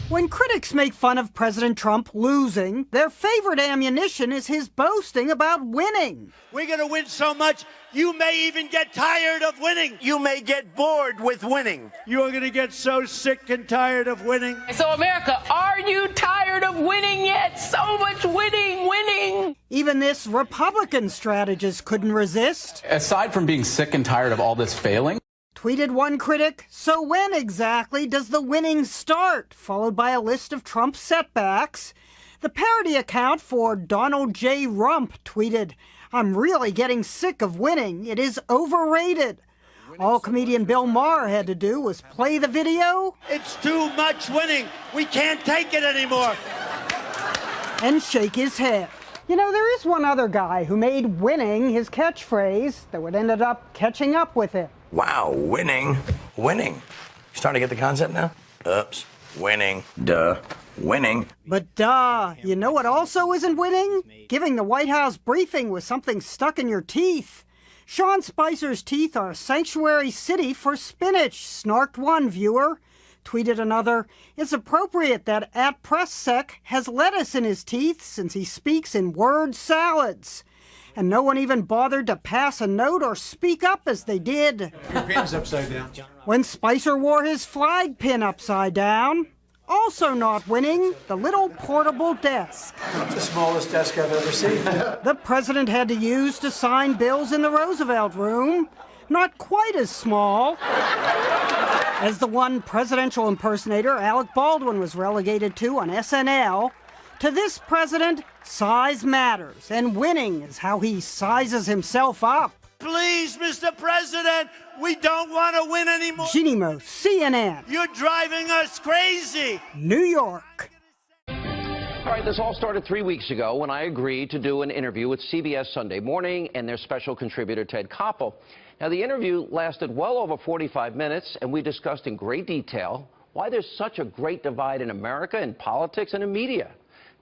When critics make fun of President Trump losing, their favorite ammunition is his boasting about winning. We're going to win so much, you may even get tired of winning. You may get bored with winning. You are going to get so sick and tired of winning. So, America, are you tired of winning yet? So much winning. Even this Republican strategist couldn't resist. Aside from being sick and tired of all this failing, Tweeted one critic, so when exactly does the winning start? Followed by a list of Trump's setbacks. The parody account for Donald J. Rump tweeted, I'm really getting sick of winning. It is overrated. All comedian Bill Maher had to do was play the video. It's too much winning. We can't take it anymore. And shake his head. You know, there is one other guy who made winning his catchphrase that would end up catching up with it. Wow, winning. You starting to get the concept now? Oops, winning. Duh, winning. But you know what also isn't winning? Giving the White House briefing with something stuck in your teeth. Sean Spicer's teeth are a sanctuary city for spinach, snarked one viewer. Tweeted another, it's appropriate that @PressSec has lettuce in his teeth since he speaks in word salads. And no one even bothered to pass a note or speak up as they did. Your pin's upside down. When Spicer wore his flag pin upside down. Also not winning, the little portable desk. It's the smallest desk I've ever seen. The president had to use to sign bills in the Roosevelt Room. Not quite as small as the one presidential impersonator Alec Baldwin was relegated to on SNL. To this president, size matters, and winning is how he sizes himself up. Please, Mr. President, we don't want to win anymore. Jeannie Mo, CNN. You're driving us crazy. New York. All right, this all started 3 weeks ago when I agreed to do an interview with CBS Sunday Morning and their special contributor, Ted Koppel. Now, the interview lasted well over 45 minutes, and we discussed in great detail why there's such a great divide in America, in politics, and in media.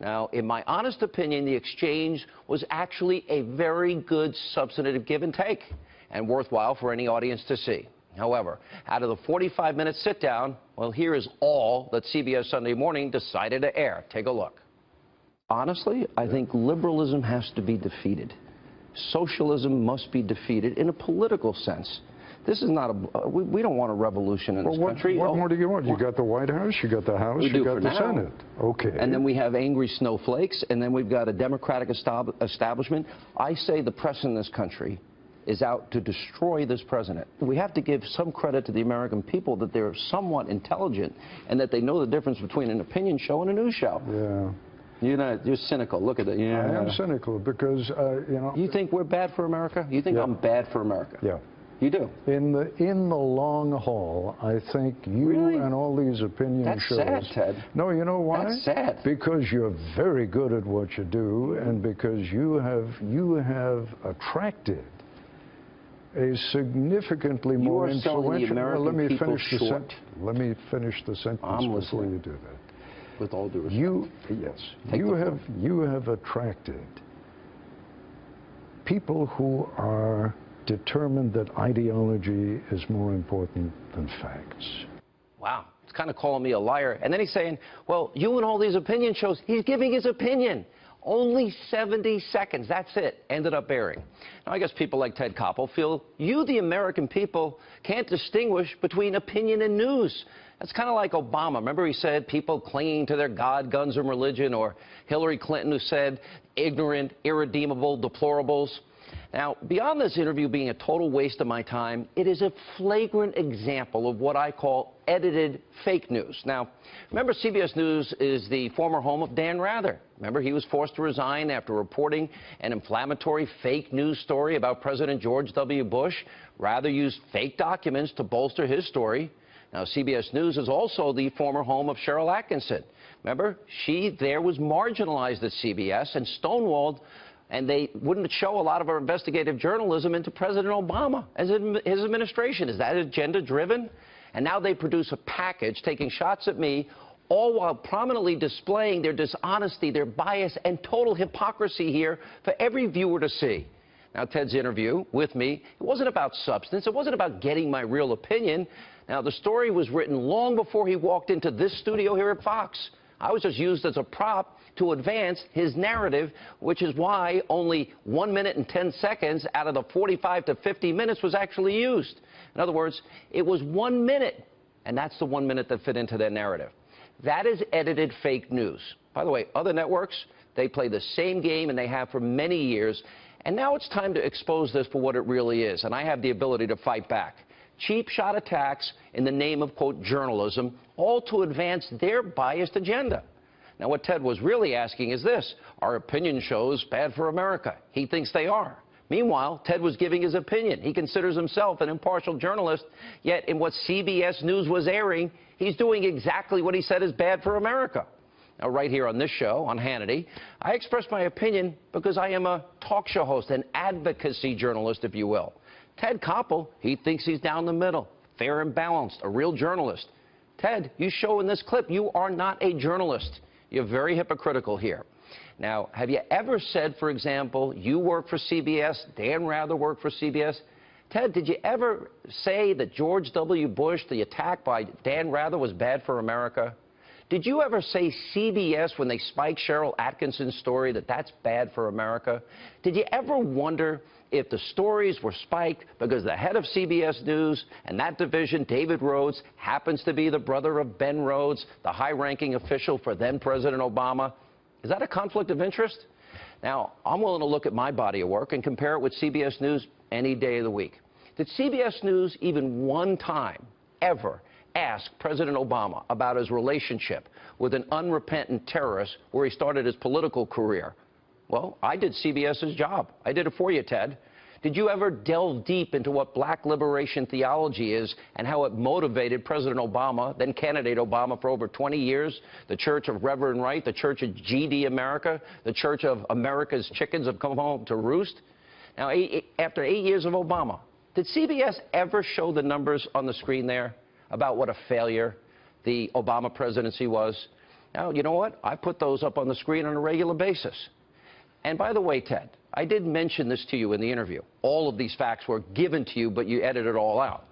Now, in my honest opinion, the exchange was actually a very good substantive give and take and worthwhile for any audience to see. However, out of the 45-minute sit-down, well, here is all that CBS Sunday Morning decided to air. Take a look. Honestly, I think liberalism has to be defeated. Socialism must be defeated in a political sense. This is not a, we don't want a revolution in this country. What more do you want? You got the White House, you got the House, you got the Senate. Okay. And then we have angry snowflakes, and then we've got a Democratic establishment. I say the press in this country is out to destroy this president. We have to give some credit to the American people that they're somewhat intelligent and that they know the difference between an opinion show and a news show. Yeah. You're cynical. Look at it. Yeah. I am cynical because, you know. You think we're bad for America? You think I'm bad for America? Yeah. You do? In the long haul, I think you and all these opinion shows. That's sad, Ted. No, you know why? That's sad. Because you're very good at what you do, and because you have attracted a significantly more influential. Let me finish the sentence. Let me finish the sentence before you do that. With all due respect. You have attracted people who are determined that ideology is more important than facts. Wow, it's kind of calling me a liar. And then he's saying, well, you and all these opinion shows, he's giving his opinion. Only 70 seconds, that's it, ended up airing. Now, I guess people like Ted Koppel feel you, the American people, can't distinguish between opinion and news. That's kind of like Obama. Remember he said people clinging to their God, guns, and religion, or Hillary Clinton who said ignorant, irredeemable deplorables. Now, beyond this interview being a total waste of my time, it is a flagrant example of what I call edited fake news. Now, remember CBS News is the former home of Dan Rather. Remember he was forced to resign after reporting an inflammatory fake news story about President George W. Bush. Rather used fake documents to bolster his story. Now, CBS News is also the former home of Cheryl Atkinson. Remember, she there was marginalized at CBS and stonewalled, and they wouldn't show a lot of our investigative journalism into President Obama as his administration. Is that agenda-driven? And now they produce a package taking shots at me, all while prominently displaying their dishonesty, their bias, and total hypocrisy here for every viewer to see. Now, Ted's interview with me, it wasn't about substance. It wasn't about getting my real opinion. Now, the story was written long before he walked into this studio here at Fox. I was just used as a prop to advance his narrative, which is why only 1 minute and 10 seconds out of the 45 to 50 minutes was actually used. In other words, it was 1 minute, and that's the 1 minute that fit into their narrative. That is edited fake news. By the way, other networks, they play the same game, and they have for many years. And now it's time to expose this for what it really is, and I have the ability to fight back. Cheap shot attacks in the name of, quote, journalism, all to advance their biased agenda. Now, what Ted was really asking is this: are opinion shows bad for America? He thinks they are. Meanwhile, Ted was giving his opinion. He considers himself an impartial journalist, yet in what CBS News was airing, he's doing exactly what he said is bad for America. Now, right here on this show, on Hannity, I express my opinion because I am a talk show host, an advocacy journalist, if you will. Ted Koppel, he thinks he's down the middle, fair and balanced, a real journalist. Ted, you show in this clip you are not a journalist. You're very hypocritical here. Now, have you ever said, for example, you work for CBS, Dan Rather worked for CBS? Ted, did you ever say that George W. Bush, the attack by Dan Rather, was bad for America? Did you ever say CBS, when they spiked Cheryl Atkinson's story, that that's bad for America? Did you ever wonder if the stories were spiked because the head of CBS News and that division, David Rhodes, happens to be the brother of Ben Rhodes, the high-ranking official for then-President Obama? Is that a conflict of interest? Now, I'm willing to look at my body of work and compare it with CBS News any day of the week. Did CBS News even one time ever ask President Obama about his relationship with an unrepentant terrorist where he started his political career? Well, I did CBS's job. I did it for you, Ted. Did you ever delve deep into what black liberation theology is and how it motivated President Obama, then candidate Obama, for over 20 years? The Church of Reverend Wright, the Church of GD America, the Church of America's Chickens Have Come Home to Roost. Now, after 8 years of Obama, did CBS ever show the numbers on the screen there about what a failure the Obama presidency was? Now, you know what? I put those up on the screen on a regular basis. And by the way, Ted, I did mention this to you in the interview. All of these facts were given to you, but you edited it all out.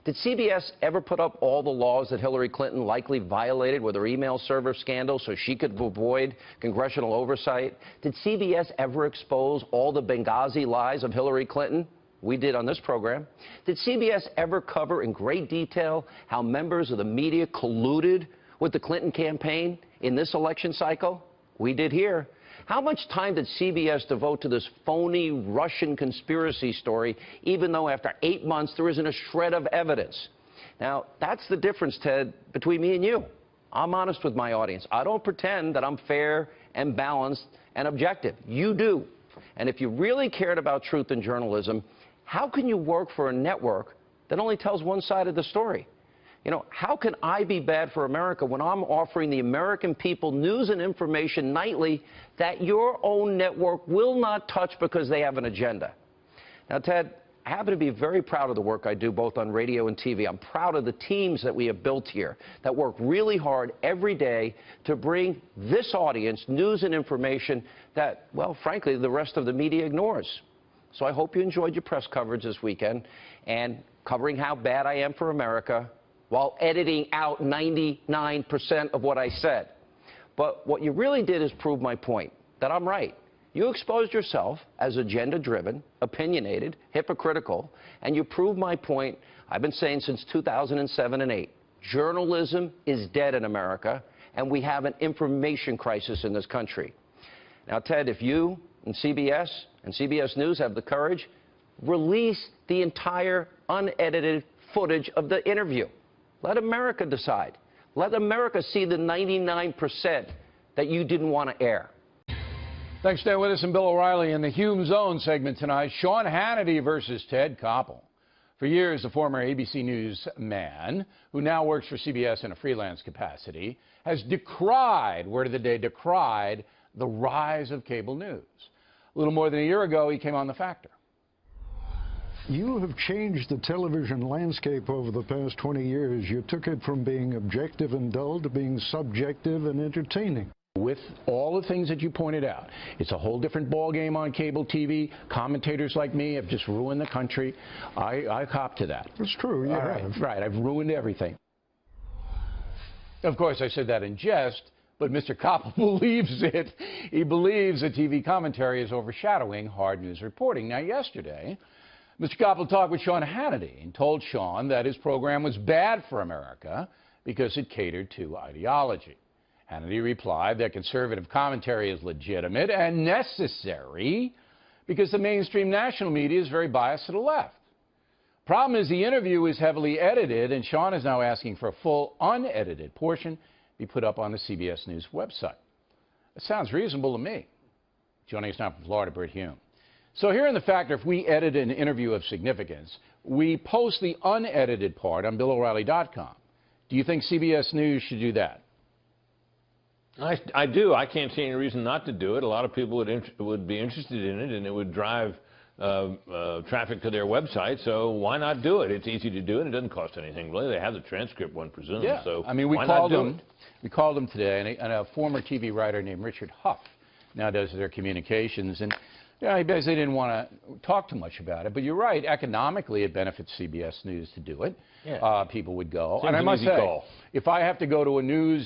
Did CBS ever put up all the laws that Hillary Clinton likely violated with her email server scandal so she could avoid congressional oversight? Did CBS ever expose all the Benghazi lies of Hillary Clinton? We did on this program. Did CBS ever cover in great detail how members of the media colluded with the Clinton campaign in this election cycle? We did here. How much time did CBS devote to this phony Russian conspiracy story, even though after 8 months there isn't a shred of evidence? Now, that's the difference, Ted, between me and you. I'm honest with my audience. I don't pretend that I'm fair and balanced and objective. You do. And if you really cared about truth in journalism, how can you work for a network that only tells one side of the story? You know, how can I be bad for America when I'm offering the American people news and information nightly that your own network will not touch because they have an agenda? Now, Ted, I happen to be very proud of the work I do both on radio and TV. I'm proud of the teams that we have built here that work really hard every day to bring this audience news and information that, well, frankly, the rest of the media ignores. So I hope you enjoyed your press coverage this weekend and covering how bad I am for America, while editing out 99% of what I said. But what you really did is prove my point, that I'm right. You exposed yourself as agenda-driven, opinionated, hypocritical, and you proved my point I've been saying since 2007 and 8. Journalism is dead in America, and we have an information crisis in this country. Now, Ted, if you and CBS News have the courage, release the entire unedited footage of the interview. Let America decide. Let America see the 99% that you didn't want to air. Thanks for staying with us. And Bill O'Reilly in the Hume Zone segment tonight. Sean Hannity versus Ted Koppel. For years, the former ABC News man, who now works for CBS in a freelance capacity, has decried, word of the day, decried the rise of cable news. A little more than a year ago, he came on The Factor. You have changed the television landscape over the past 20 years. You took it from being objective and dull to being subjective and entertaining. with all the things that you pointed out. It's a whole different ballgame on cable TV. Commentators like me have just ruined the country. I cop to that. It's true, yeah. All right, right, I've ruined everything. Of course, I said that in jest, but Mr. Koppel believes it. He believes that TV commentary is overshadowing hard news reporting. Now, yesterday, Mr. Koppel talked with Sean Hannity and told Sean that his program was bad for America because it catered to ideology. Hannity replied that conservative commentary is legitimate and necessary because the mainstream national media is very biased to the left. Problem is the interview is heavily edited, and Sean is now asking for a full unedited portion be put up on the CBS News website. It sounds reasonable to me. Joining us now from Florida, Britt Hume. So here in the factor, if we edit an interview of significance, we post the unedited part on BillO'Reilly.com. Do you think CBS News should do that? I do. I can't see any reason not to do it. A lot of people would be interested in it, and it would drive traffic to their website, so why not do it? It's easy to do, and it doesn't cost anything, really. They have the transcript, one presumes. Yeah. So I mean, we called them today, and a former TV writer named Richard Huff now does their communications, and yeah, he basically didn't want to talk too much about it. But you're right, economically it benefits CBS News to do it. Yeah. People would go. Seems and I must say, goal. If I have to go to a news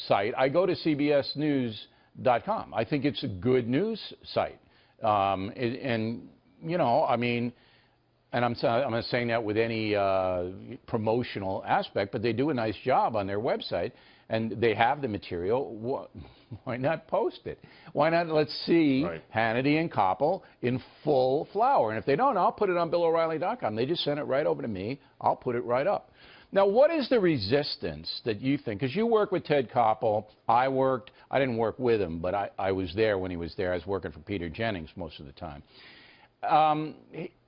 site, I go to cbsnews.com. I think it's a good news site. And you know, I mean, and I'm not saying that with any promotional aspect, but they do a nice job on their website, and they have the material. Why not post it? Why not let's see Hannity and Koppel in full flower? And if they don't, I'll put it on BillO'Reilly.com. They just send it right over to me. I'll put it right up. Now, what is the resistance that you think? Because you work with Ted Koppel. I didn't work with him, but I was there when he was there. I was working for Peter Jennings most of the time.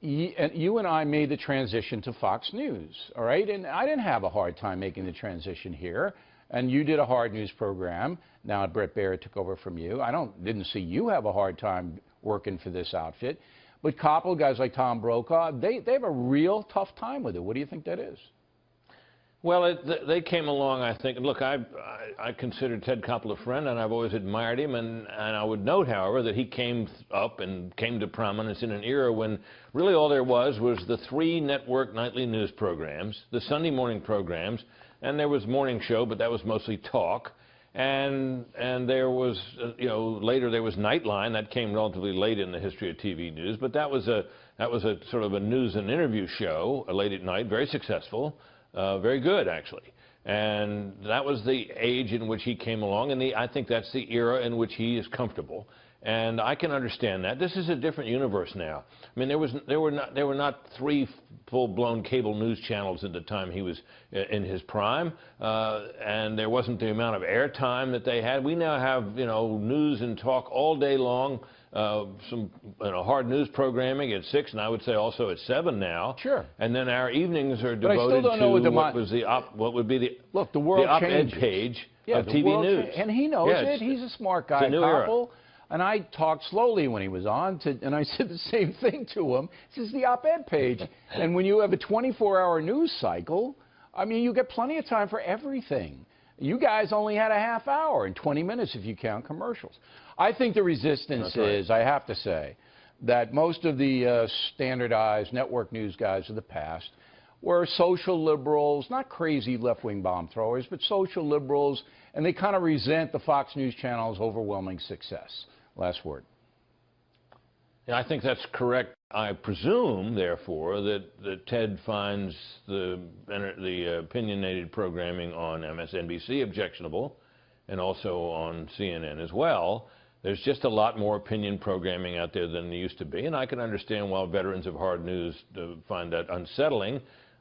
You and I made the transition to Fox News, all right? And I didn't have a hard time making the transition here. And you did a hard news program. Now Brett Barrett took over from you. Didn't see you have a hard time working for this outfit. But Koppel, guys like Tom Brokaw, they have a real tough time with it. What do you think that is? Well, they came along, I think. Look, I consider Ted Koppel a friend, and I've always admired him. And I would note, however, that he came up and came to prominence in an era when really all there was the 3 network nightly news programs, the Sunday morning programs, and there was morning show, but that was mostly talk. And there was, you know, later there was Nightline. That came relatively late in the history of TV news, but that was a sort of a news and interview show, late at night, very successful. Very good, actually. And that was the age in which he came along, and I think that's the era in which he is comfortable. And I can understand that. This is a different universe now. I mean, there were not 3 full-blown cable news channels at the time he was in his prime, and there wasn't the amount of airtime that they had. We now have, you know, news and talk all day long. Some hard news programming at 6, and I would say also at 7 now. Sure. And then our evenings are devoted to what would be the op-ed page of TV news. And he knows it. He's a smart guy, Koppel. And I talked slowly when he was on, and I said the same thing to him. This is the op-ed page. And when you have a 24-hour news cycle, I mean, you get plenty of time for everything. You guys only had a half hour and 20 minutes if you count commercials. I think the resistance is, I have to say, that most of the standardized network news guys of the past were social liberals, not crazy left-wing bomb throwers, but social liberals, and they kind of resent the Fox News Channel's overwhelming success. Last word. Yeah, I think that's correct. I presume, therefore, that Ted finds the opinionated programming on MSNBC objectionable, and also on CNN as well. There's just a lot more opinion programming out there than there used to be, and I can understand why veterans of hard news find that unsettling,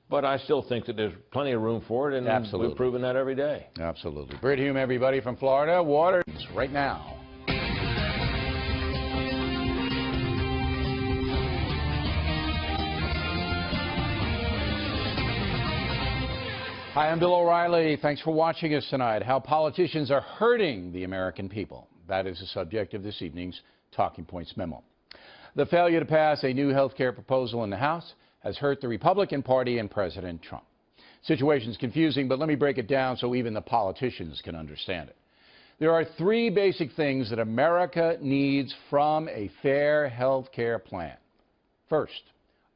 but I still think that there's plenty of room for it, and we've proven that every day. Absolutely. Britt Hume, everybody from Florida. Waters right now. Hi, I'm Bill O'Reilly. Thanks for watching us tonight. How politicians are hurting the American people. That is the subject of this evening's Talking Points memo. The failure to pass a new health care proposal in the House has hurt the Republican Party and President Trump. Situation's confusing, but let me break it down so even the politicians can understand it. There are three basic things that America needs from a fair health care plan. First,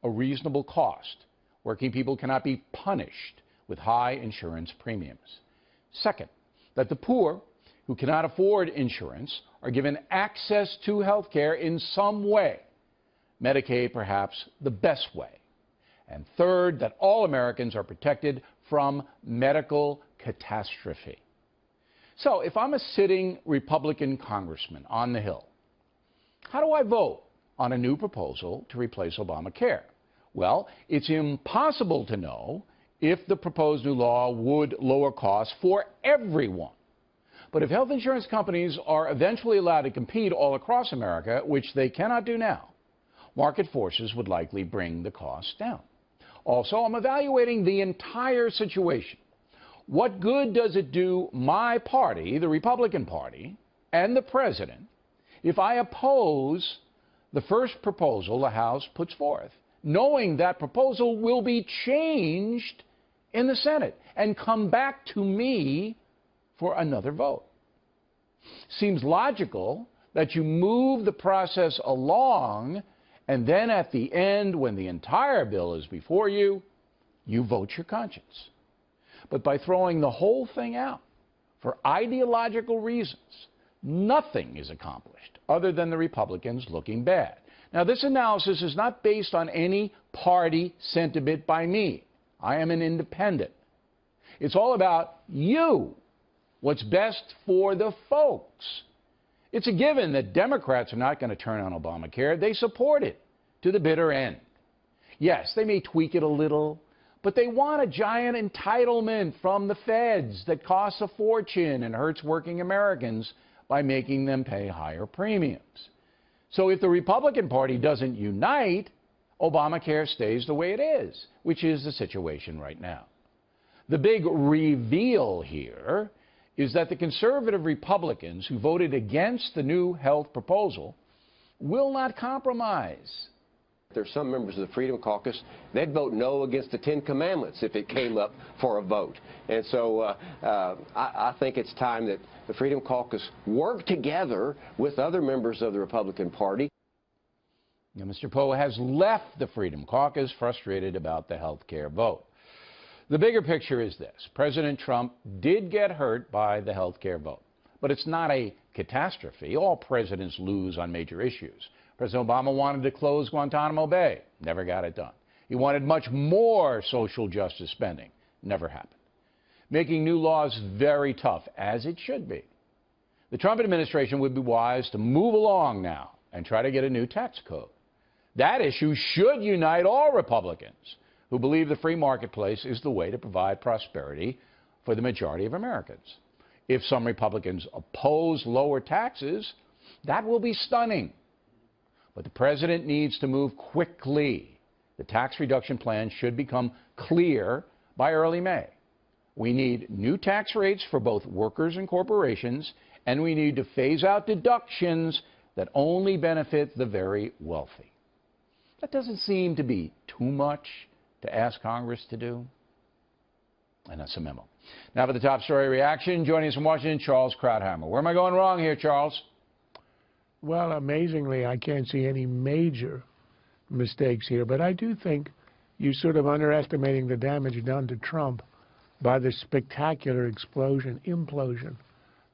a reasonable cost. Working people cannot be punished with high insurance premiums. Second, that the poor who cannot afford insurance are given access to health care in some way, Medicaid perhaps the best way. And third, that all Americans are protected from medical catastrophe. So if I'm a sitting Republican congressman on the Hill, how do I vote on a new proposal to replace Obamacare? Well, it's impossible to know if the proposed new law would lower costs for everyone. But if health insurance companies are eventually allowed to compete all across America, which they cannot do now, market forces would likely bring the costs down. Also, I'm evaluating the entire situation. What good does it do my party, the Republican Party, and the president if I oppose the first proposal the House puts forth, knowing that proposal will be changed in the Senate and come back to me for another vote? Seems logical that you move the process along, and then at the end, when the entire bill is before you, you vote your conscience. But by throwing the whole thing out for ideological reasons, nothing is accomplished other than the Republicans looking bad. Now, this analysis is not based on any party sentiment by me. I am an independent. It's all about you, what's best for the folks. It's a given that Democrats are not going to turn on Obamacare. They support it to the bitter end. Yes, they may tweak it a little, but they want a giant entitlement from the feds that costs a fortune and hurts working Americans by making them pay higher premiums. So if the Republican Party doesn't unite, Obamacare stays the way it is, which is the situation right now. The big reveal here is that the conservative Republicans who voted against the new health proposal will not compromise. There's some members of the Freedom Caucus, they'd vote no against the 10 Commandments if it came up for a vote. And so I think it's time that the Freedom Caucus work together with other members of the Republican Party. Now, Mr. Poe has left the Freedom Caucus frustrated about the health care vote. The bigger picture is this. President Trump did get hurt by the health care vote, but it's not a catastrophe. All presidents lose on major issues. President Obama wanted to close Guantanamo Bay. Never got it done. He wanted much more social justice spending. Never happened. Making new laws very tough, as it should be. The Trump administration would be wise to move along now and try to get a new tax code. That issue should unite all Republicans who believe the free marketplace is the way to provide prosperity for the majority of Americans. If some Republicans oppose lower taxes, that will be stunning. But the president needs to move quickly. The tax reduction plan should become clear by early May. We need new tax rates for both workers and corporations, and we need to phase out deductions that only benefit the very wealthy. That doesn't seem to be too much to ask Congress to do. And that's a memo. Now for the top story reaction, joining us from Washington, Charles Krauthammer. Where am I going wrong here, Charles? Well, amazingly, I can't see any major mistakes here, but I do think you're sort of underestimating the damage done to Trump by the spectacular implosion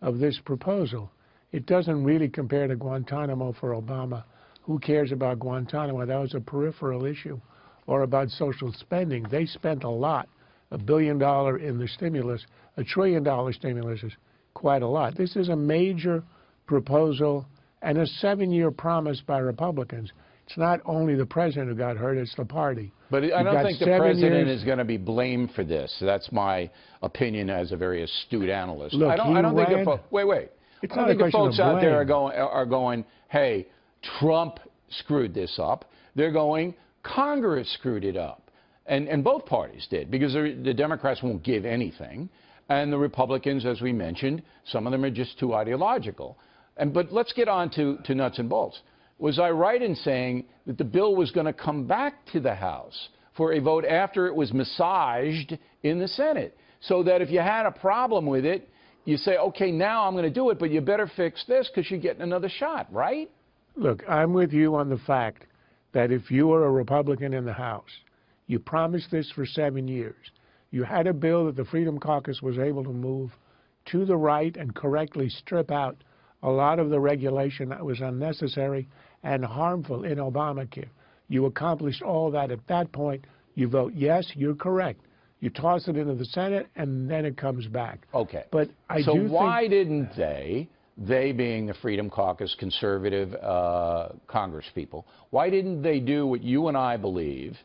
of this proposal. It doesn't really compare to Guantanamo for Obama. Who cares about Guantanamo? That was a peripheral issue. Or about social spending. They spent a lot. $1 billion in the stimulus. $1 trillion stimulus is quite a lot. This is a major proposal and a 7-year promise by Republicans. It's not only the president who got hurt, it's the party. But I don't think the president is going to be blamed for this. That's my opinion as a very astute analyst. Look, I don't think the folks out there are going, hey, Trump screwed this up. They're going, Congress screwed it up. And both parties did, because the Democrats won't give anything. And the Republicans, as we mentioned, some of them are just too ideological. But let's get on to nuts and bolts. Was I right in saying that the bill was going to come back to the House for a vote after it was massaged in the Senate? So that if you had a problem with it, you say, okay, now I'm going to do it, but you better fix this because you're getting another shot, right? Look, I'm with you on the fact that if you were a Republican in the House, you promised this for 7 years. You had a bill that the Freedom Caucus was able to move to the right and correctly strip out a lot of the regulation that was unnecessary and harmful in Obamacare. You accomplished all that. At that point, you vote yes, you're correct. You toss it into the Senate, and then it comes back. Okay. But so why didn't they being the Freedom Caucus, conservative Congress people, why didn't they do what you and I believe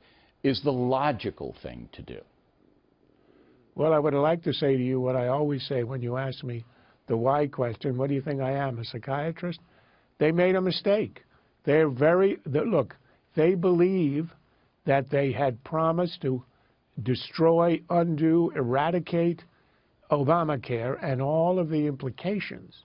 is the logical thing to do? Well, I would like to say to you what I always say when you ask me the why question. What do you think I am, a psychiatrist? They made a mistake. Look, they believe that they had promised to destroy, undo, eradicate Obamacare and all of the implications,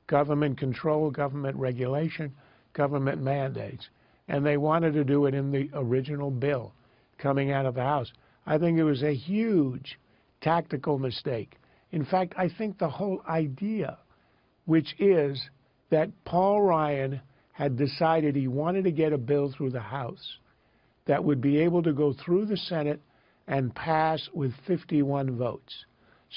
government control, government regulation, government mandates. And they wanted to do it in the original bill coming out of the House. I think it was a huge tactical mistake. In fact, I think the whole idea, which is that Paul Ryan had decided he wanted to get a bill through the House that would be able to go through the Senate and pass with 51 votes.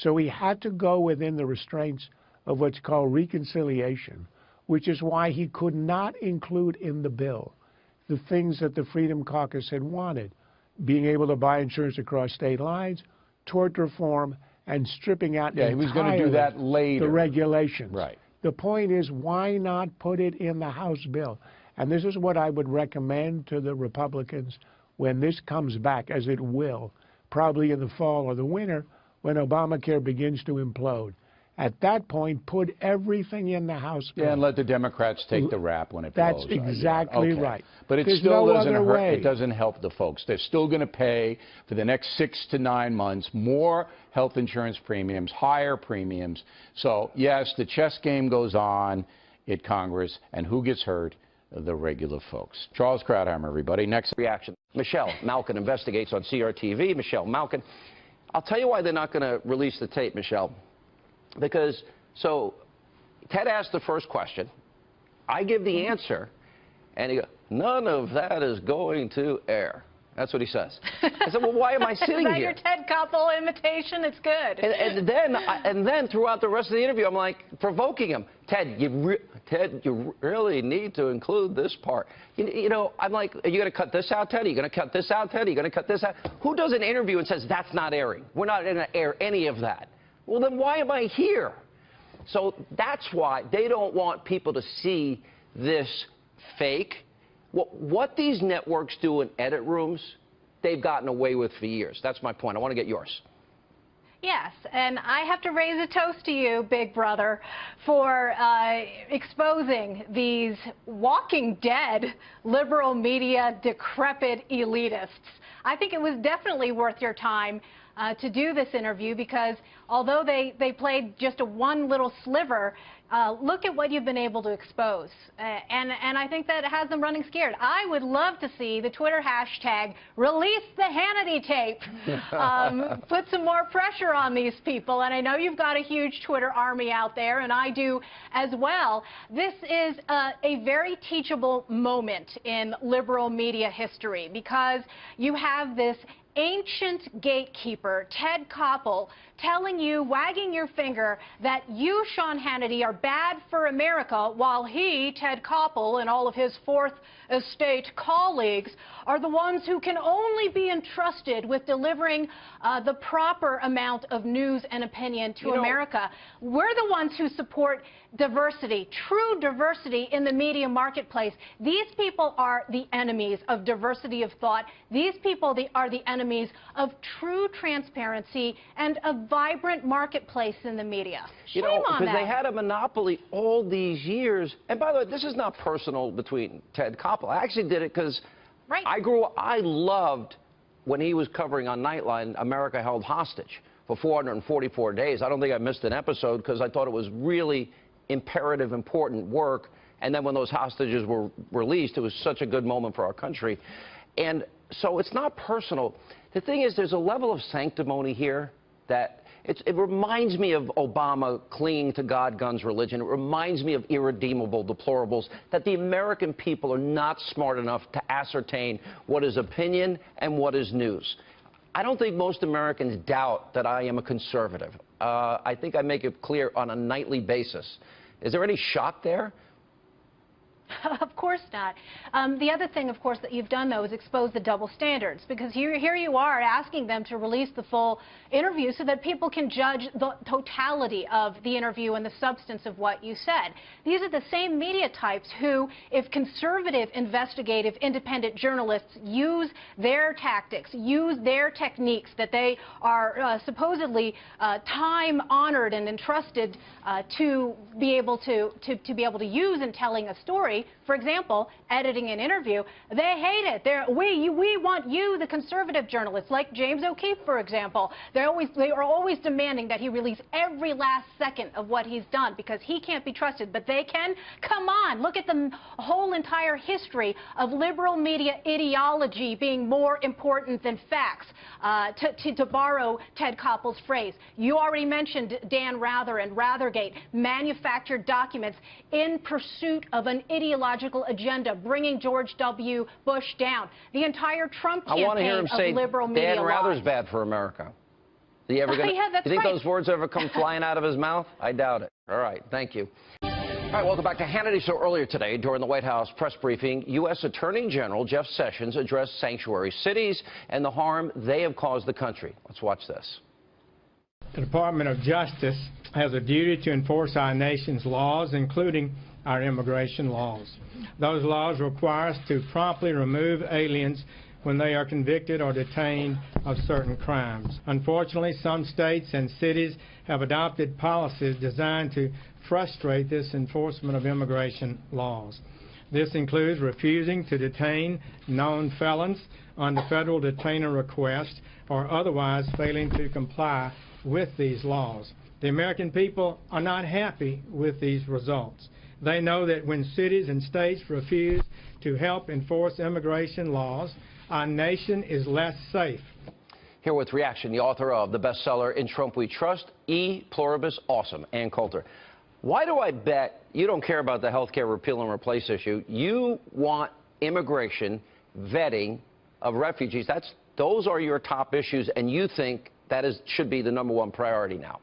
So he had to go within the restraints of what's called reconciliation, which is why he could not include in the bill the things that the Freedom Caucus had wanted, being able to buy insurance across state lines, tort reform, and stripping out he was going to do that later. The regulations. Right. The point is, why not put it in the House bill? And this is what I would recommend to the Republicans when this comes back, as it will, probably in the fall or the winter, when Obamacare begins to implode. At that point, put everything in the House bill. Yeah, and let the Democrats take the rap when it blows. That's exactly right. But it still doesn't hurt. It doesn't help the folks. They're still going to pay for the next 6 to 9 months more health insurance premiums, higher premiums. So, yes, the chess game goes on at Congress, and who gets hurt? The regular folks. Charles Krauthammer, everybody. Next reaction. Michelle Malkin investigates on CRTV. Michelle Malkin. I'll tell you why they're not going to release the tape, Michelle. Because, so, Ted asked the first question. I give the answer, and he goes, none of that is going to air. That's what he says. I said, well, why am I sitting Is that here? your Ted Koppel imitation? It's good. And then throughout the rest of the interview, I'm like provoking him. Ted, you really need to include this part. You know, I'm like, are you going to cut this out, Ted? Are you going to cut this out, Ted? Are you going to cut this out? Who does an interview and says, that's not airing? We're not going to air any of that. Well, then why am I here? So that's why they don't want people to see this fake. What these networks do in edit rooms, they've gotten away with for years. That's my point. I want to get yours. Yes, and I have to raise a toast to you, Big Brother, for exposing these walking dead liberal media decrepit elitists. I think it was definitely worth your time to do this interview because although they played just one little sliver, look at what you've been able to expose. And I think that has them running scared. I would love to see the Twitter hashtag release the Hannity tape. Put some more pressure on these people. And I know you've got a huge Twitter army out there, and I do as well. This is a very teachable moment in liberal media history because you have this ancient gatekeeper, Ted Koppel, telling you, wagging your finger, that you, Sean Hannity, are bad for America, while he, Ted Koppel, and all of his Fourth Estate colleagues are the ones who can only be entrusted with delivering the proper amount of news and opinion to America. We're the ones who support diversity, true diversity in the media marketplace. These people are the enemies of diversity of thought. These people are the enemies of true transparency and a vibrant marketplace in the media. Shame on them. Because they had a monopoly all these years. And by the way, this is not personal between Ted Koppel. I actually did it because I loved when he was covering on Nightline America Held Hostage for 444 days. I don't think I missed an episode because I thought it was really imperative, important work. And then when those hostages were released, it was such a good moment for our country. And so it's not personal. The thing is, there's a level of sanctimony here that It reminds me of Obama clinging to God, guns, religion. It reminds me of irredeemable deplorables, that the American people are not smart enough to ascertain what is opinion and what is news. I don't think most Americans doubt that I am a conservative. I think I make it clear on a nightly basis. Is there any shock there? Of course not. The other thing, of course, that you've done, though, is expose the double standards, because here you are asking them to release the full interview so that people can judge the totality of the interview and the substance of what you said. These are the same media types who, if conservative, investigative, independent journalists use their tactics, use their techniques that they are supposedly time-honored and entrusted to be able to use in telling a story. For example, editing an interview, they hate it. We want you, the conservative journalists, like James O'Keefe, for example. They are always demanding that he release every last second of what he's done because he can't be trusted. But they can? Come on, look at the whole entire history of liberal media ideology being more important than facts, to borrow Ted Koppel's phrase. You already mentioned Dan Rather and Rathergate, manufactured documents in pursuit of an ideological agenda, bringing George W. Bush down. The entire Trump campaign I want to hear him say liberal media Dan Rather's bad for America. Is he ever gonna, yeah, that's you think right. those words ever come flying out of his mouth? I doubt it. All right, thank you. All right, welcome back to Hannity. So earlier today, during the White House press briefing, U.S. Attorney General Jeff Sessions addressed sanctuary cities and the harm they have caused the country. Let's watch this. The Department of Justice has a duty to enforce our nation's laws, including our immigration laws. Those laws require us to promptly remove aliens when they are convicted or detained of certain crimes. Unfortunately, some states and cities have adopted policies designed to frustrate this enforcement of immigration laws. This includes refusing to detain known felons on the federal detainer request or otherwise failing to comply with these laws. The American people are not happy with these results. They know that when cities and states refuse to help enforce immigration laws, our nation is less safe. Here with reaction, the author of the bestseller In Trump We Trust, E Pluribus Awesome, Ann Coulter. Why do I bet you don't care about the health care repeal and replace issue? You want immigration, vetting of refugees. Those are your top issues, and you think that should be the #1 priority now.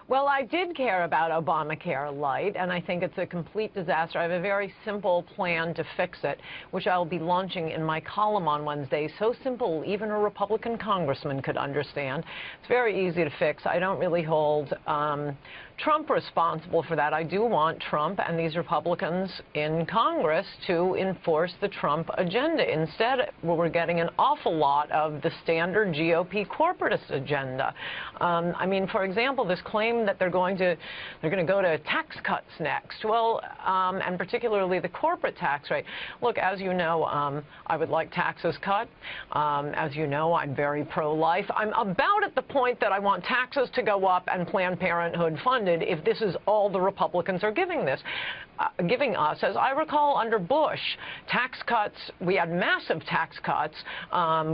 Well, I did care about Obamacare Light, and I think it's a complete disaster. I have a very simple plan to fix it, which I'll be launching in my column on Wednesday. So simple, even a Republican congressman could understand. It's very easy to fix. I don't really hold Trump responsible for that. I do want Trump and these Republicans in Congress to enforce the Trump agenda. Instead, we're getting an awful lot of the standard GOP corporatist agenda. I mean, for example, this claim that they're going to go to tax cuts next. Well, and particularly the corporate tax rate. Look, as you know, I would like taxes cut. As you know, I'm very pro-life. I'm about at the point that I want taxes to go up and Planned Parenthood funded if this is all the Republicans are giving us. As I recall, under Bush, tax cuts, we had massive tax cuts.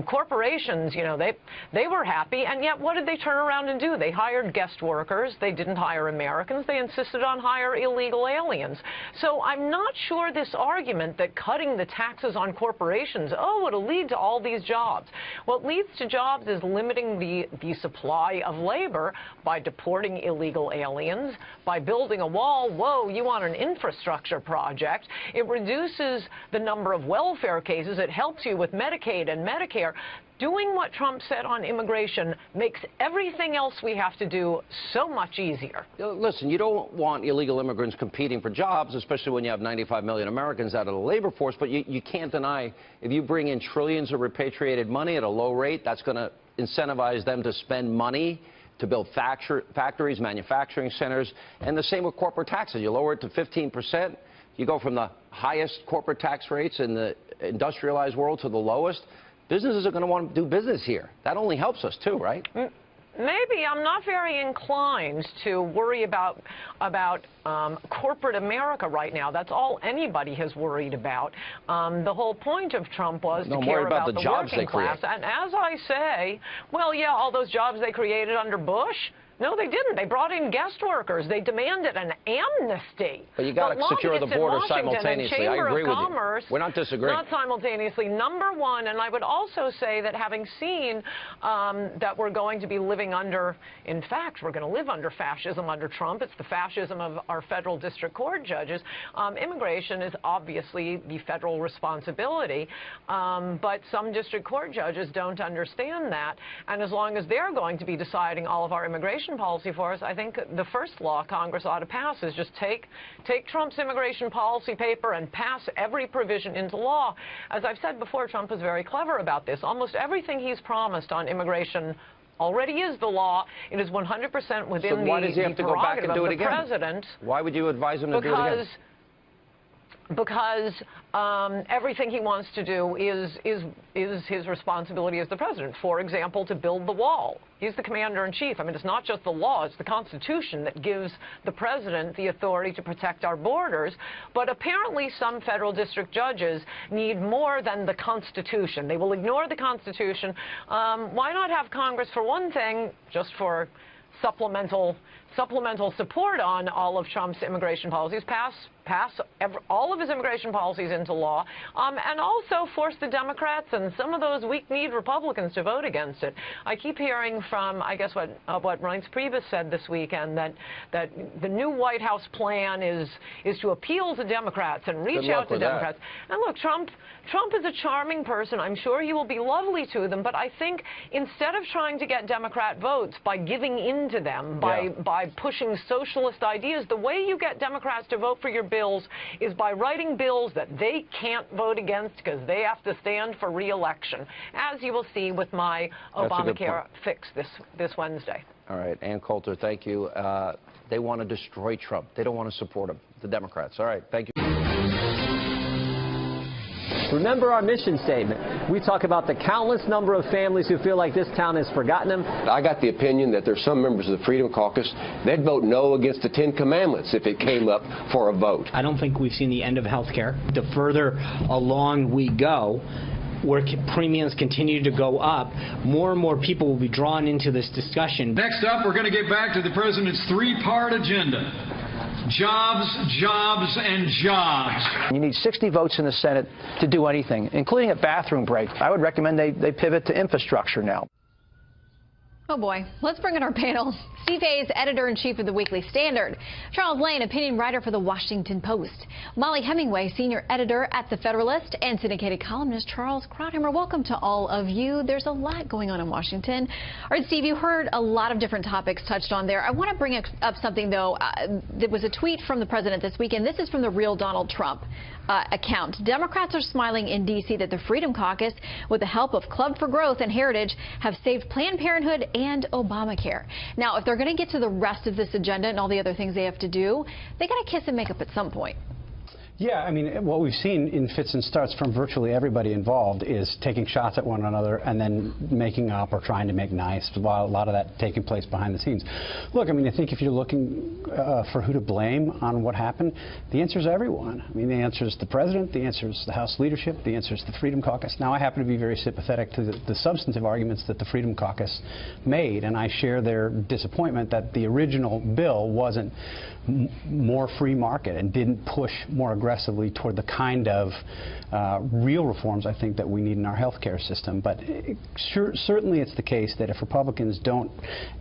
Corporations, you know, they were happy, and yet what did they turn around and do? They hired guest workers. They didn't hire Americans. They insisted on hire illegal aliens. So I'm not sure this argument that cutting the taxes on corporations, it'll lead to all these jobs. What leads to jobs is limiting the supply of labor by deporting illegal aliens, by building a wall. Whoa, you want an infrastructure project. It reduces the number of welfare cases. It helps you with Medicaid and Medicare. Doing what Trump said on immigration makes everything else we have to do so much easier. Listen, you don't want illegal immigrants competing for jobs, especially when you have 95 million Americans out of the labor force, but you can't deny if you bring in trillions of repatriated money at a low rate, that's going to incentivize them to spend money to build factories, manufacturing centers, and the same with corporate taxes. You lower it to 15%, you go from the highest corporate tax rates in the industrialized world to the lowest. Businesses are going to want to do business here. That only helps us too, right? maybe I'm not very inclined to worry about corporate America right now. That's all anybody has worried about. The whole point of Trump was to care about the working class. And as I say, well, yeah, all those jobs they created under Bush. No, they didn't. They brought in guest workers. They demanded an amnesty. But you got to secure the border simultaneously. I agree with you. We're not disagreeing. Not simultaneously. Number one, and I would also say that having seen that we're going to be living under, in fact, we're going to live under fascism under Trump. It's the fascism of our federal district court judges. Immigration is obviously the federal responsibility, but some district court judges don't understand that. And as long as they're going to be deciding all of our immigration policy for us, I think the first law Congress ought to pass is just take Trump's immigration policy paper and pass every provision into law. As I've said before, Trump is very clever about this. Almost everything he's promised on immigration already is the law. It is 100% within the prerogative of the president. Why would you advise him to do it again? Because everything he wants to do is his responsibility as the president. For example, to build the wall. He's the commander-in-chief. I mean, it's not just the law, it's the Constitution that gives the president the authority to protect our borders. But apparently some federal district judges need more than the Constitution. They will ignore the Constitution. Why not have Congress, for one thing, just for supplemental support on all of Trump's immigration policies, pass all of his immigration policies into law, and also force the Democrats and some of those weak-kneed Republicans to vote against it. I keep hearing from, I guess, what Reince Priebus said this weekend, that the new White House plan is to appeal to Democrats and reach out to Democrats. And look, Trump is a charming person. I'm sure he will be lovely to them, but I think instead of trying to get Democrat votes by giving in to them, by pushing socialist ideas, the way you get Democrats to vote for your bills is by writing bills that they can't vote against because they have to stand for re-election, as you will see with my Obamacare fix this Wednesday. All right, Ann Coulter, thank you. They want to destroy Trump. They don't want to support him, the Democrats. All right, thank you. Remember our mission statement. We talk about the countless number of families who feel like this town has forgotten them. I got the opinion that there's some members of the Freedom Caucus, they'd vote no against the 10 Commandments if it came up for a vote. I don't think we've seen the end of health care. The further along we go, where premiums continue to go up, more and more people will be drawn into this discussion. Next up, we're going to get back to the president's three-part agenda. Jobs, jobs, and jobs. You need 60 votes in the Senate to do anything, including a bathroom break. I would recommend they pivot to infrastructure now. Oh boy, let's bring in our panel. Steve Hayes, editor-in-chief of the Weekly Standard. Charles Lane, opinion writer for the Washington Post. Molly Hemingway, senior editor at The Federalist, and syndicated columnist Charles Krauthammer. Welcome to all of you. There's a lot going on in Washington. All right, Steve, you heard a lot of different topics touched on there. I want to bring up something, though. There was a tweet from the president this weekend. This is from the real Donald Trump account. Democrats are smiling in D.C. that the Freedom Caucus, with the help of Club for Growth and Heritage, have saved Planned Parenthood and Obamacare. Now, if they're going to get to the rest of this agenda and all the other things they have to do, they got to kiss and make up at some point. Yeah, I mean, what we've seen in fits and starts from virtually everybody involved is taking shots at one another and then making up or trying to make nice, while a lot of that taking place behind the scenes. Look, I mean, I think if you're looking for who to blame on what happened, the answer is everyone. I mean, the answer is the president, the answer is the House leadership, the answer is the Freedom Caucus. Now, I happen to be very sympathetic to the substantive arguments that the Freedom Caucus made, and I share their disappointment that the original bill wasn't more free market and didn't push more aggressively toward the kind of real reforms I think that we need in our health care system. But certainly it's the case that if Republicans don't,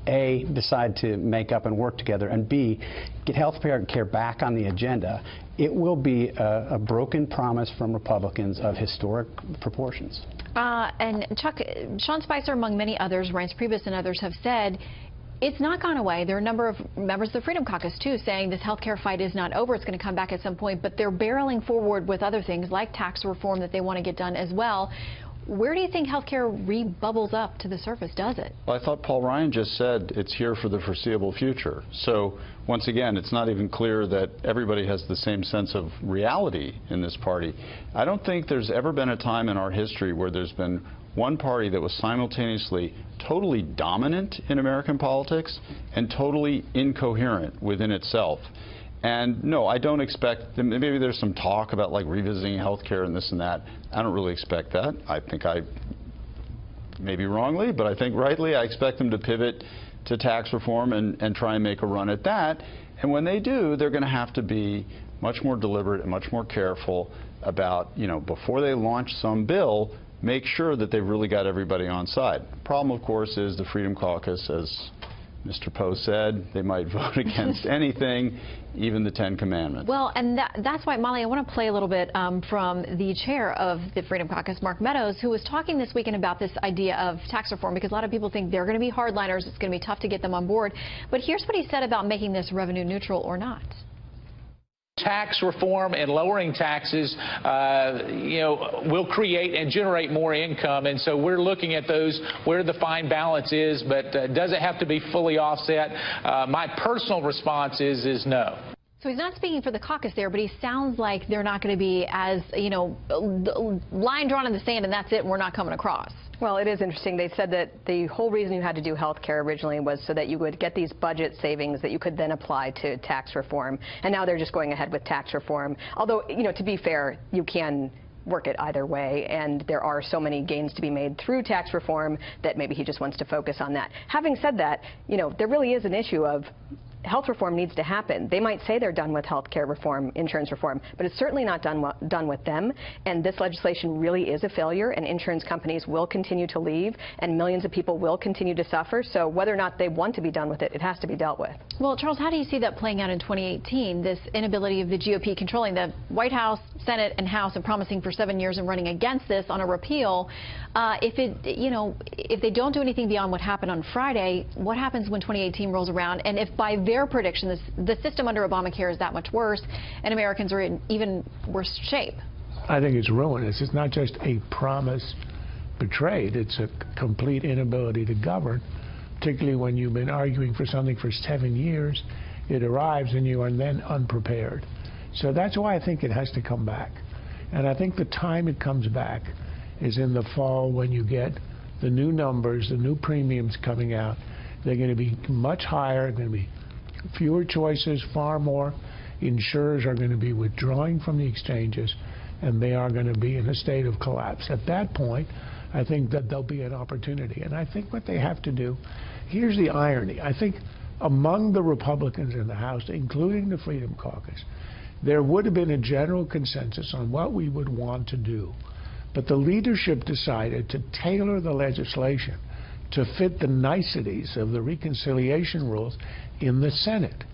A, decide to make up and work together, and B, get health care back on the agenda, it will be a broken promise from Republicans of historic proportions. And Chuck, Sean Spicer, among many others, Reince Priebus and others have said it's not gone away. There are a number of members of the Freedom Caucus, too, saying this health care fight is not over. It's going to come back at some point. But they're barreling forward with other things like tax reform that they want to get done as well. Where do you think health care re-bubbles up to the surface, does it? Well, I thought Paul Ryan just said it's here for the foreseeable future. So, once again, it's not even clear that everybody has the same sense of reality in this party. I don't think there's ever been a time in our history where there's been one party that was simultaneously totally dominant in American politics and totally incoherent within itself. And no, I don't expect, maybe there's some talk about like revisiting health care and this and that. I don't really expect that. I think maybe wrongly, but I think rightly, I expect them to pivot to tax reform and try and make a run at that. And when they do, they're going to have to be much more deliberate and much more careful about, you know, before they launch some bill, make sure that they've really got everybody on side. Problem, of course, is the Freedom Caucus, as Mr. Poe said, they might vote against anything, even the 10 Commandments. Well, and that's why, Molly, I want to play a little bit from the chair of the Freedom Caucus, Mark Meadows, who was talking this weekend about this idea of tax reform, because a lot of people think they're going to be hardliners. It's going to be tough to get them on board. But here's what he said about making this revenue neutral or not. Tax reform and lowering taxes, will create and generate more income. And so we're looking at those, where the fine balance is, but does it have to be fully offset? My personal response is no. So he's not speaking for the caucus there, but he sounds like they're not going to be as, line drawn in the sand and that's it, and we're not coming across. Well, it is interesting. They said that the whole reason you had to do health care originally was so that you would get these budget savings that you could then apply to tax reform. And now they're just going ahead with tax reform. Although, to be fair, you can work it either way, and there are so many gains to be made through tax reform that maybe he just wants to focus on that. Having said that, there really is an issue of health reform needs to happen. They might say they're done with health care reform, insurance reform, but it's certainly not done with them. And this legislation really is a failure, and insurance companies will continue to leave, and millions of people will continue to suffer. So whether or not they want to be done with it, it has to be dealt with. Well, Charles, how do you see that playing out in 2018, this inability of the GOP controlling the White House, Senate, and House, and promising for 7 years and running against this on a repeal? If they don't do anything beyond what happened on Friday, what happens when 2018 rolls around? And if by their prediction, the system under Obamacare is that much worse and Americans are in even worse shape? I think it's ruinous. It's not just a promise betrayed. It's a complete inability to govern, particularly when you've been arguing for something for 7 years. It arrives and you are then unprepared. So that's why I think it has to come back. And I think the time it comes back is in the fall, when you get the new numbers, the new premiums coming out. They're going to be much higher, going to be fewer choices, far more. Insurers are going to be withdrawing from the exchanges, and they are going to be in a state of collapse. At that point, I think that there'll be an opportunity. And I think what they have to do, here's the irony. I think among the Republicans in the House, including the Freedom Caucus, there would have been a general consensus on what we would want to do. But the leadership decided to tailor the legislation to fit the niceties of the reconciliation rules in the Senate.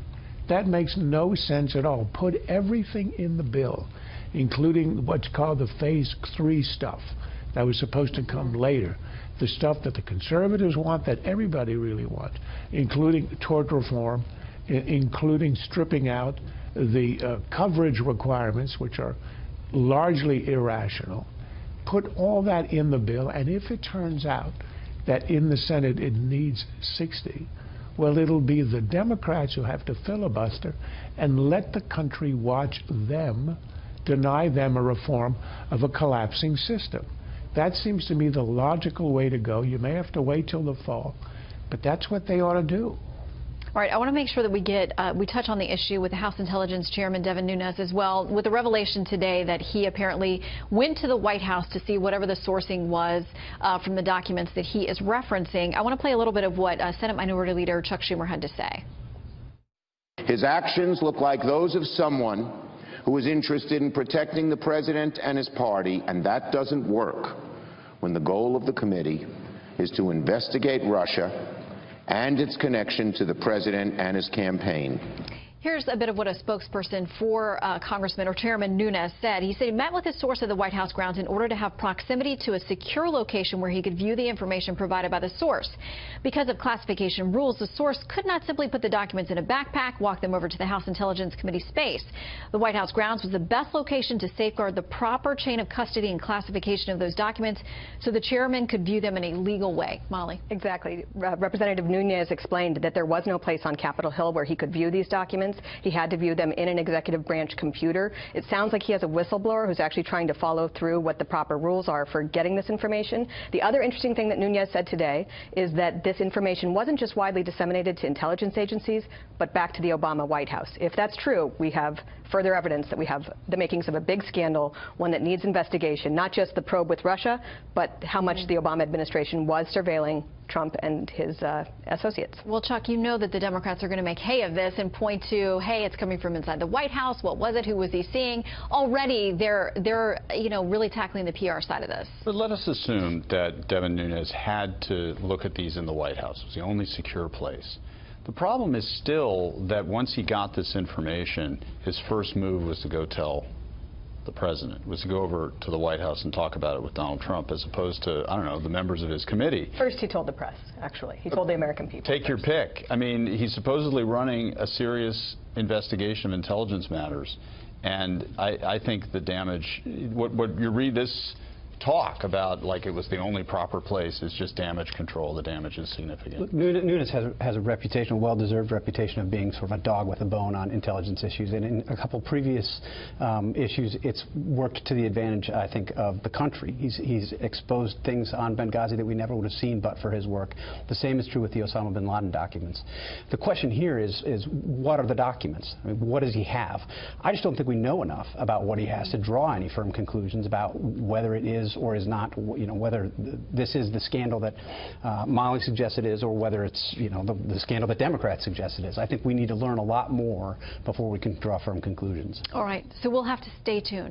That makes no sense at all. Put everything in the bill, including what's called the Phase 3 stuff that was supposed to come later, the stuff that the conservatives want, that everybody really wants, including tort reform, including stripping out the coverage requirements, which are largely irrational. Put all that in the bill, and if it turns out that in the Senate it needs 60, well, it'll be the Democrats who have to filibuster and let the country watch them deny them a reform of a collapsing system. That seems to me the logical way to go. You may have to wait till the fall, but that's what they ought to do. All right, I want to make sure that we touch on the issue with the House Intelligence Chairman Devin Nunes as well, with the revelation today that he apparently went to the White House to see whatever the sourcing was from the documents that he is referencing. I want to play a little bit of what Senate Minority Leader Chuck Schumer had to say. His actions look like those of someone who is interested in protecting the president and his party, and that doesn't work when the goal of the committee is to investigate Russia and its connection to the president and his campaign. Here's a bit of what a spokesperson for Congressman or Chairman Nunes said. He said he met with his source at the White House grounds in order to have proximity to a secure location where he could view the information provided by the source. Because of classification rules, the source could not simply put the documents in a backpack, walk them over to the House Intelligence Committee space. The White House grounds was the best location to safeguard the proper chain of custody and classification of those documents so the chairman could view them in a legal way. Molly. Exactly. Representative Nunes explained that there was no place on Capitol Hill where he could view these documents. documents. He had to view them in an executive branch computer. It sounds like he has a whistleblower who's actually trying to follow through what the proper rules are for getting this information. The other interesting thing that Nunes said today is that this information wasn't just widely disseminated to intelligence agencies, but back to the Obama White House. If that's true, we have further evidence that we have the makings of a big scandal, one that needs investigation, not just the probe with Russia, but how much the Obama administration was surveilling Trump and his associates. Well, Chuck, you know that the Democrats are going to make hay of this and point to, hey, it's coming from inside the White House. What was it? Who was he seeing? Already, they're really tackling the PR side of this. But let us assume that Devin Nunes had to look at these in the White House. It was the only secure place. The problem is still that once he got this information, his first move was to go tell the president, was to go over to the White House and talk about it with Donald Trump, as opposed to, I don't know, the members of his committee. First, he told the press, actually. He told the American people. Take your pick. I mean, he's supposedly running a serious investigation of intelligence matters, and I think the damage, what you read this talk about like it was the only proper place is just damage control. The damage is significant. Nunes has a reputation, a well-deserved reputation of being sort of a dog with a bone on intelligence issues, and in a couple previous issues it's worked to the advantage, I think, of the country. He's exposed things on Benghazi that we never would have seen but for his work. The same is true with the Osama bin Laden documents. The question here is what are the documents? I mean, what does he have? I just don't think we know enough about what he has to draw any firm conclusions about whether it is or is not, whether this is the scandal that Molly suggests it is, or whether it's, the scandal that Democrats suggest it is. I think we need to learn a lot more before we can draw firm conclusions. All right, so we'll have to stay tuned.